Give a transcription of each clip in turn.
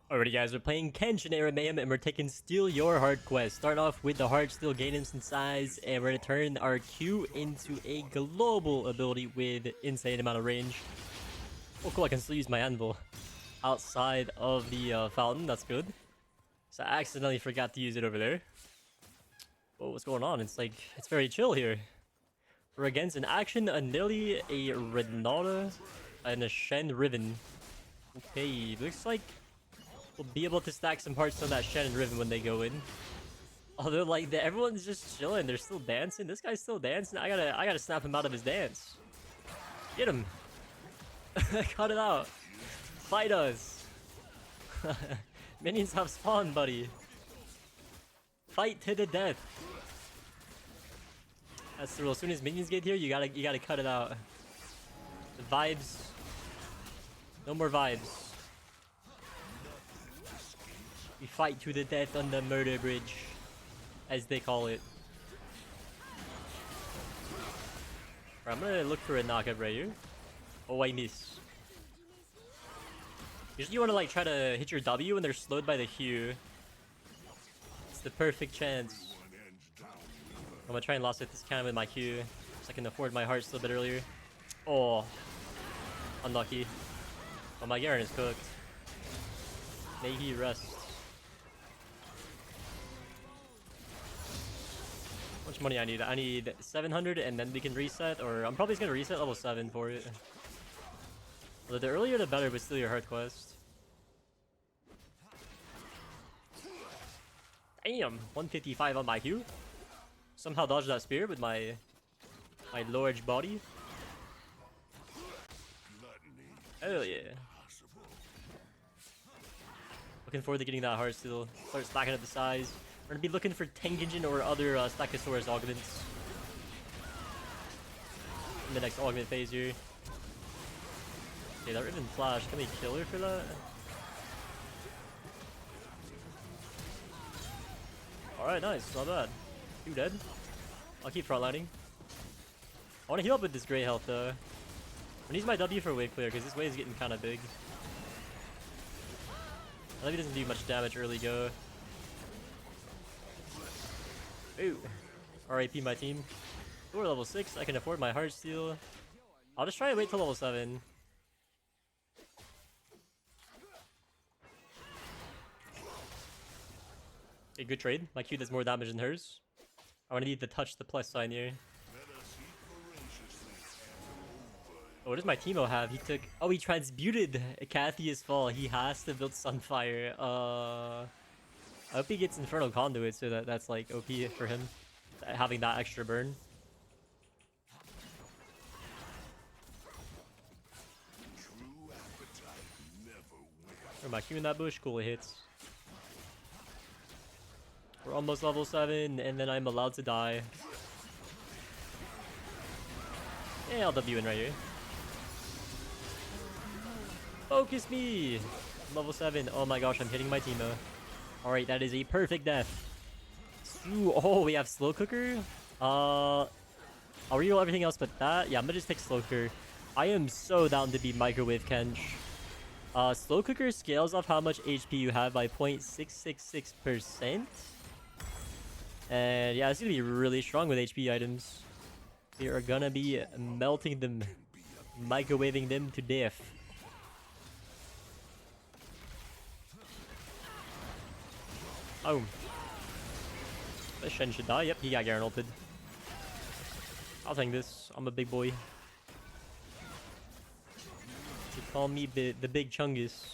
Alrighty guys, we're playing Kench and ARAM Mayhem and we're taking Steal Your Heart quest. Start off with the Heartsteel, gain instant size, and we're going to turn our Q into a global ability with insane amount of range. Oh cool, I can still use my anvil outside of the fountain, that's good. So I accidentally forgot to use it over there. Oh, what's going on? It's like, it's very chill here. We're against an Action, a Nilly, a Renata, and a Shen Riven. Okay, looks like we'll be able to stack some hearts on that Shen and Riven when they go in. Although, like, everyone's just chilling. They're still dancing. This guy's still dancing. I gotta snap him out of his dance. Get him. Cut it out. Fight us. Minions have spawned, buddy. Fight to the death. That's the rule. As soon as minions get here, you gotta cut it out. The vibes. No more vibes. We fight to the death on the murder bridge, as they call it. Right, I'm gonna look for a knockup right here. Oh, I miss. Usually you wanna like try to hit your W when they're slowed by the Q. It's the perfect chance. I'm gonna try and lost it this cannon with my Q, so I can afford my heart still a bit earlier. Oh, unlucky. Oh, my Garen is cooked. May he rest. How much money I need? I need 700 and then we can reset, or I'm probably just gonna reset level 7 for it. Although the earlier the better, but still your heart quest. Damn, 155 on my Q. Somehow dodged that spear with my large body. Hell yeah. Looking forward to getting that heart still. Start stacking up the size. We're gonna be looking for Tahm Kench or other Stackosaurus augments in the next augment phase here. Okay, that Riven flash. Can we kill her for that? Alright, nice. Not bad. 2 dead. I'll keep frontlining. I want to heal up with this great health though. I need my W for wave clear because this wave is getting kind of big. I think he doesn't do much damage early go. Ooh. RIP my team. We're level 6. I can afford my heartsteel. I'll just try and wait till level 7. Okay, good trade. My Q does more damage than hers. I want to need to touch the plus sign here. Oh, what does my Teemo have? He took... Oh, he transmuted Cathia's Fall. He has to build Sunfire. I hope he gets Infernal Conduit so that's like OP for him. Having that extra burn. Throw my Q in that bush. Cool, it hits. We're almost level 7 and then I'm allowed to die. Yeah, I'll W in right here. Focus me! Level 7. Oh my gosh, I'm hitting my Teemo. Alright, that is a perfect death. Ooh, oh, we have Slow Cooker. I'll reroll everything else but that. Yeah, I'm gonna just take Slow Cooker. I am so down to be Microwave Kench. Slow Cooker scales off how much HP you have by 0.666%. And yeah, it's gonna be really strong with HP items. We are gonna be melting them, microwaving them to death. Oh. This Shen should die. Yep, he got Garen ulted. I'll take this. I'm a big boy. They call me the big Chungus.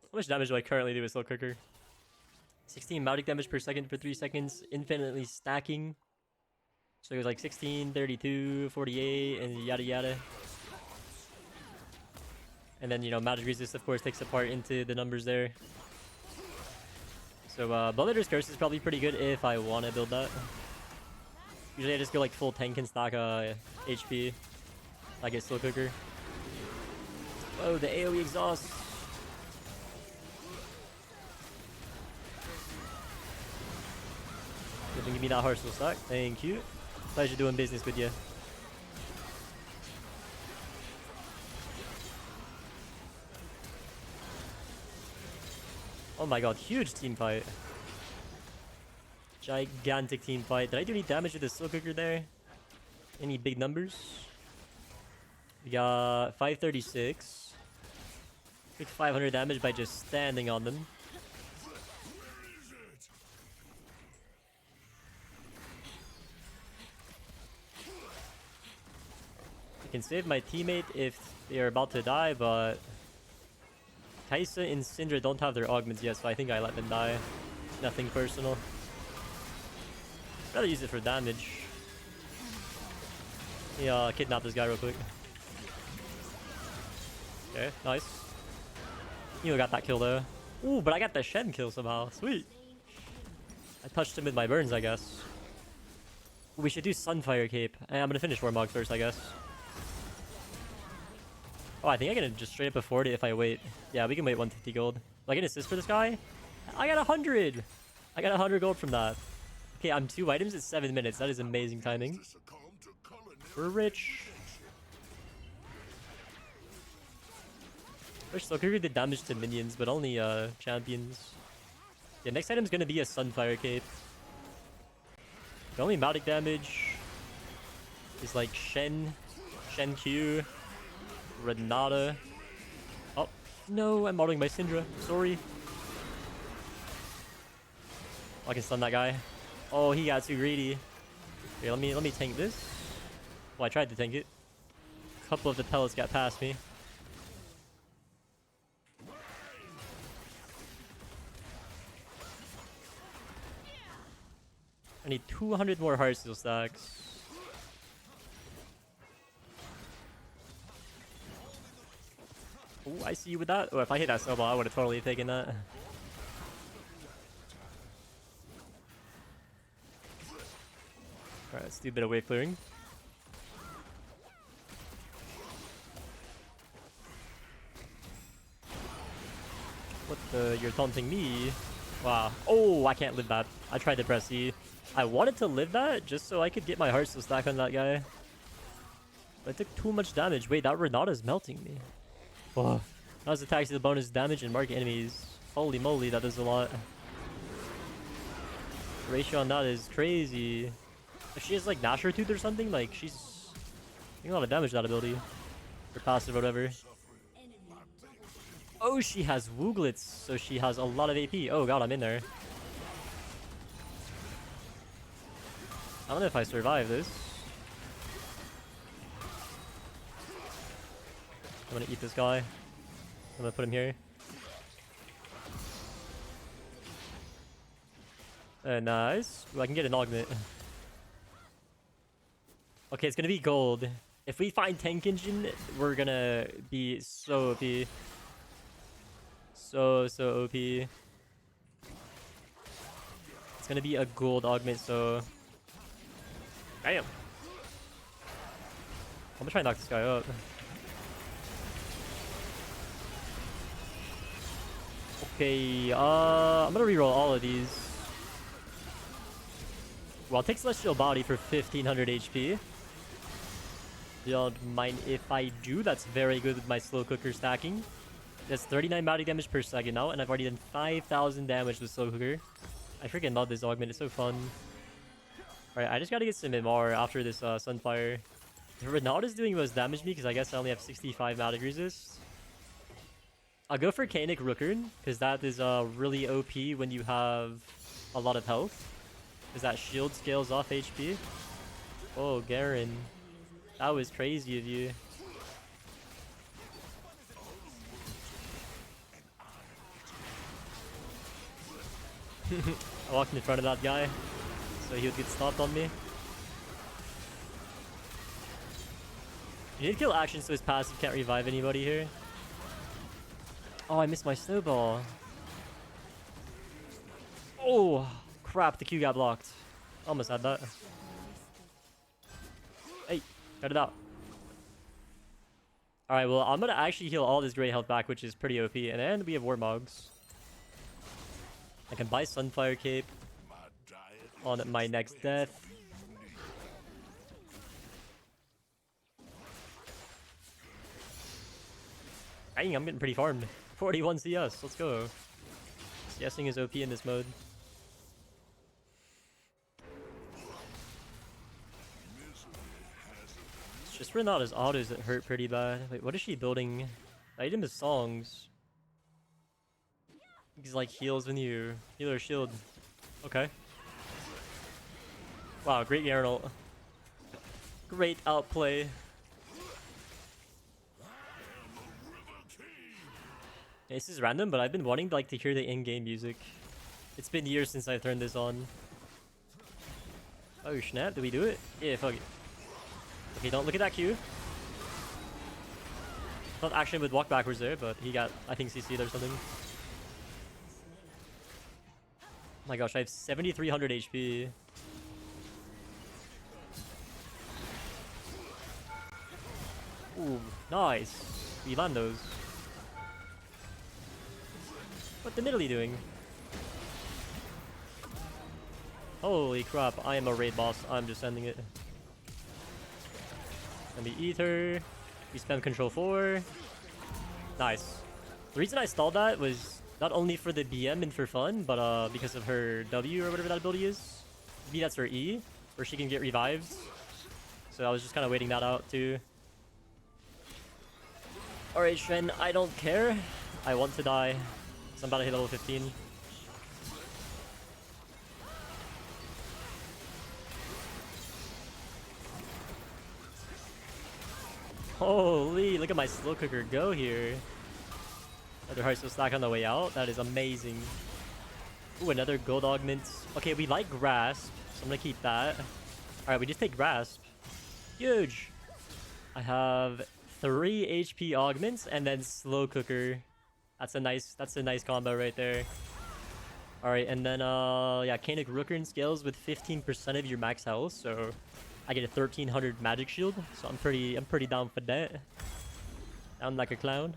How much damage do I currently do with Slow Cooker? 16 magic damage per second for 3 seconds. Infinitely stacking. So it goes like 16, 32, 48, and yada yada. And then, you know, magic resist, of course, takes a part into the numbers there. So, Bloodletter's Curse is probably pretty good if I want to build that. Usually I just go like full tank and stack HP. I get Slow Cooker. Oh, the AoE exhaust. Give me that Heartsteel stack. Thank you. Pleasure doing business with you. Oh my god, huge team fight. Gigantic team fight. Did I do any damage with the slow cooker there? Any big numbers? We got 536. Took 500 damage by just standing on them. I can save my teammate if they are about to die, but Kaisa and Syndra don't have their augments yet, so I think I let them die. Nothing personal. I'd rather use it for damage. Yeah, kidnap this guy real quick. Okay, nice. You got that kill though. Ooh, but I got the Shen kill somehow. Sweet. I touched him with my burns, I guess. Ooh, we should do Sunfire Cape. I'm gonna finish Warmog first, I guess. Oh, I think I can just straight up afford it if I wait. Yeah, we can wait 150 gold. Do I get an assist for this guy? I got 100! I got 100 gold from that. Okay, I'm 2 items at 7 minutes. That is amazing timing. We're rich. First, Slow Cooker did damage to minions, but only champions. Yeah, next item's gonna be a Sunfire Cape. The only magic damage is like Shen Q, Renata. Oh, no, I'm autoing my Syndra. Sorry. Oh, I can stun that guy. Oh, he got too greedy. Here, let me tank this. Well, I tried to tank it. A couple of the pellets got past me. I need 200 more heartsteel stacks. Oh, I see you with that. Oh, if I hit that snowball, I would have totally taken that. Alright, let's do a bit of wave clearing. What the? You're taunting me? Wow. Oh, I can't live that. I tried to press E. I wanted to live that just so I could get my heartsteel stack on that guy. But I took too much damage. Wait, that Renata's melting me. Oh. That was attacks to the bonus damage and mark enemies. Holy moly, that does a lot. The ratio on that is crazy. If she has like Nasher Tooth or something, like she's doing a lot of damage with that ability. Or passive or whatever. Oh, she has Wooglets, so she has a lot of AP. Oh god, I'm in there. I don't know if I survive this. I'm gonna eat this guy. I'm gonna put him here. Nice. Ooh, I can get an augment. Okay, it's gonna be gold. If we find Tahm Kench, we're gonna be so OP. So OP. It's gonna be a gold augment, so... Damn. I'm gonna try and knock this guy up. Okay, I'm gonna reroll all of these. Well, I'll take Celestial Body for 1500 HP. Don't mind if I do. That's very good with my slow cooker stacking. That's 39 magic damage per second now, and I've already done 5,000 damage with slow cooker. I freaking love this augment. It's so fun. Alright, I just gotta get some MR after this Sunfire. Renata's doing most damage me because I guess I only have 65 magic resist. I'll go for Kainic Rookern because that is really OP when you have a lot of health. Because that shield scales off HP. Oh, Garen. That was crazy of you. I walked in front of that guy, so he would get stopped on me. You need to kill action so his passive can't revive anybody here. Oh, I missed my snowball. Oh, crap, the Q got blocked. Almost had that. Hey, cut it out. Alright, well, I'm gonna actually heal all this gray health back, which is pretty OP. And then we have Warmogs. I can buy Sunfire Cape on my next death. Dang, I'm getting pretty farmed. 41 CS, let's go. CSing is OP in this mode. It's just Renata's autos that hurt pretty bad. Wait, what is she building? The item is songs. He's like heals when you heal her shield. Okay. Wow, great Yarnal. Great outplay. Yeah, this is random, but I've been wanting like to hear the in-game music. It's been years since I turned this on. Oh snap, did we do it? Yeah, fuck it. Okay, don't look at that Q. Thought Action would walk backwards there, but he got, I think, CC'd or something. Oh my gosh, I have 7,300 HP. Ooh, nice. We land those. What the Nidalee doing? Holy crap, I am a raid boss. I'm just sending it. Let me Ether. We spam control 4. Nice. The reason I stalled that was not only for the BM and for fun, but because of her W or whatever that ability is. Maybe that's her E, where she can get revived. So I was just kind of waiting that out too. Alright, Shen, I don't care. I want to die. So I'm about to hit level 15. Holy, look at my slow cooker go here. Another heartsteel stack on the way out. That is amazing. Ooh, another gold augment. Okay, we like grasp, so I'm gonna keep that. Alright, we just take grasp. Huge. I have 3 HP augments and then slow cooker. That's a nice combo right there. Alright, and then yeah, Canic Rooker scales with 15% of your max health, so I get a 1300 magic shield, so I'm pretty down for that. Down like a clown.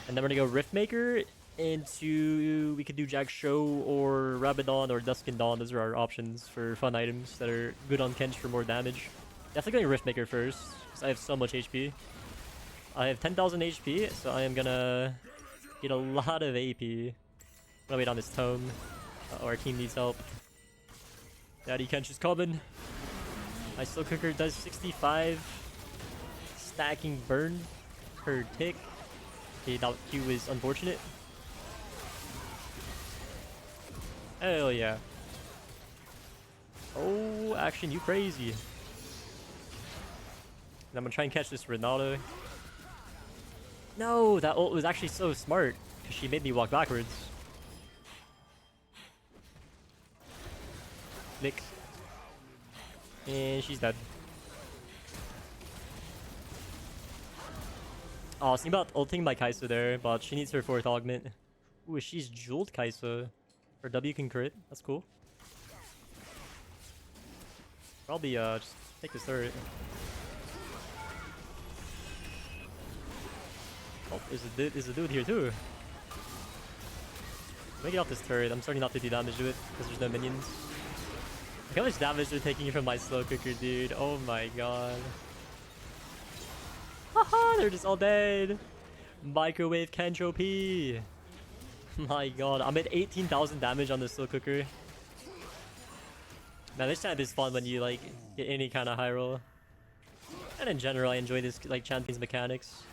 And then we're gonna go Riftmaker into, we could do Jack Show or Rabadon or Dusk and Dawn. Those are our options for fun items that are good on Kench for more damage. Definitely going Riftmaker first, because I have so much HP. I have 10,000 HP, so I am gonna get a lot of AP. I'm gonna wait on this tome. Our team needs help. Daddy Kench is coming. My slow cooker does 65 stacking burn per tick. Okay, that Q is unfortunate. Hell yeah. Oh, Action, you crazy. And I'm gonna try and catch this Ronaldo. No, that ult was actually so smart, because she made me walk backwards. Nick. And she's dead. Oh, I was thinking about ulting my Kai'Sa there, but she needs her 4th augment. Ooh, she's jeweled Kai'Sa. Her W can crit. That's cool. Probably just take this turret. Oh, there's a dude here too. Let me get off this turret. I'm starting not to do damage to it because there's no minions. Look how much damage they're taking from my slow cooker, dude. Oh my god. Haha, they're just all dead. Microwave Kench OP. My god, I'm at 18,000 damage on the slow cooker. Man, this champ is fun when you like get any kind of high roll. And in general, I enjoy this like champion's mechanics.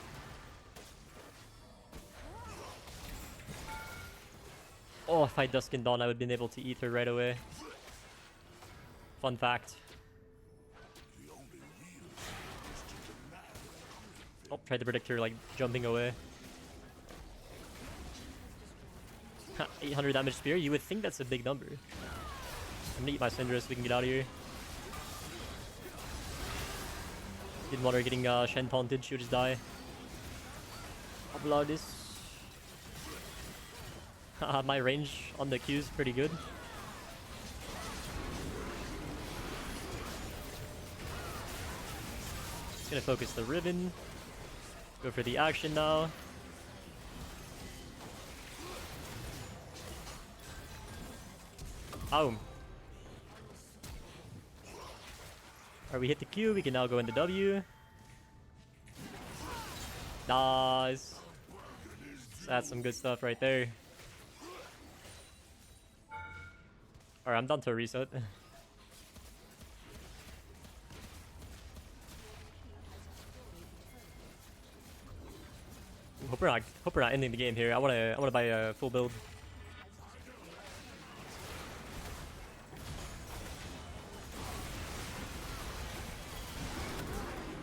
Oh, if I Dusk and Dawn, I would have been able to eat her right away. Fun fact. Oh, tried to predict her like jumping away. 800 damage spear. You would think that's a big number. I'm gonna eat my Syndra so we can get out of here. Didn't want her getting Shen taunted. She would just die. Upload this. My range on the Q is pretty good. Just gonna focus the Ribbon. Go for the action now. Boom. Alright, we hit the Q. We can now go into W. Nice. So that's some good stuff right there. Alright, I'm done to a reset. Hope we're not ending the game here. I wanna buy a full build.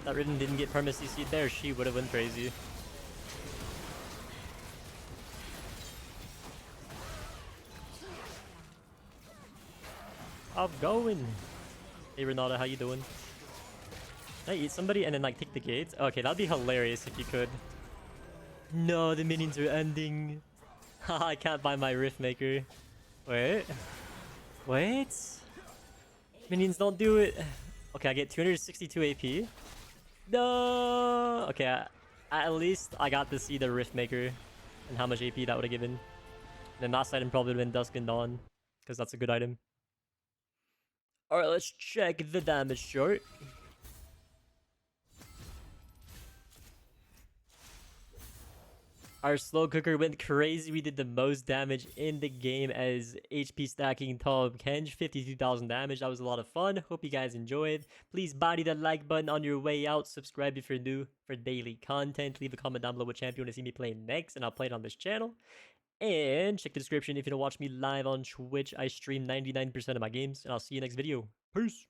That Ridden didn't get perma CC'd there, she would have went crazy. I'm going. Hey Renata, how you doing? Can I eat somebody and then like take the gates? Okay, that'd be hilarious if you could. No, the minions are ending. Haha, I can't buy my Rift Maker. Wait. Wait. Minions don't do it. Okay, I get 262 AP. No. Okay, at least I got to see the Rift Maker and how much AP that would have given. And then last item probably would have been Dusk and Dawn, because that's a good item. Alright, let's check the damage chart. Our slow cooker went crazy. We did the most damage in the game as HP stacking Tahm Kench, 52,000 damage. That was a lot of fun. Hope you guys enjoyed. Please body that like button on your way out. Subscribe if you're new for daily content. Leave a comment down below what champ you want to see me play next, and I'll play it on this channel. And check the description if you don't watch me live on Twitch. I stream 99% of my games, and I'll see you next video. Peace.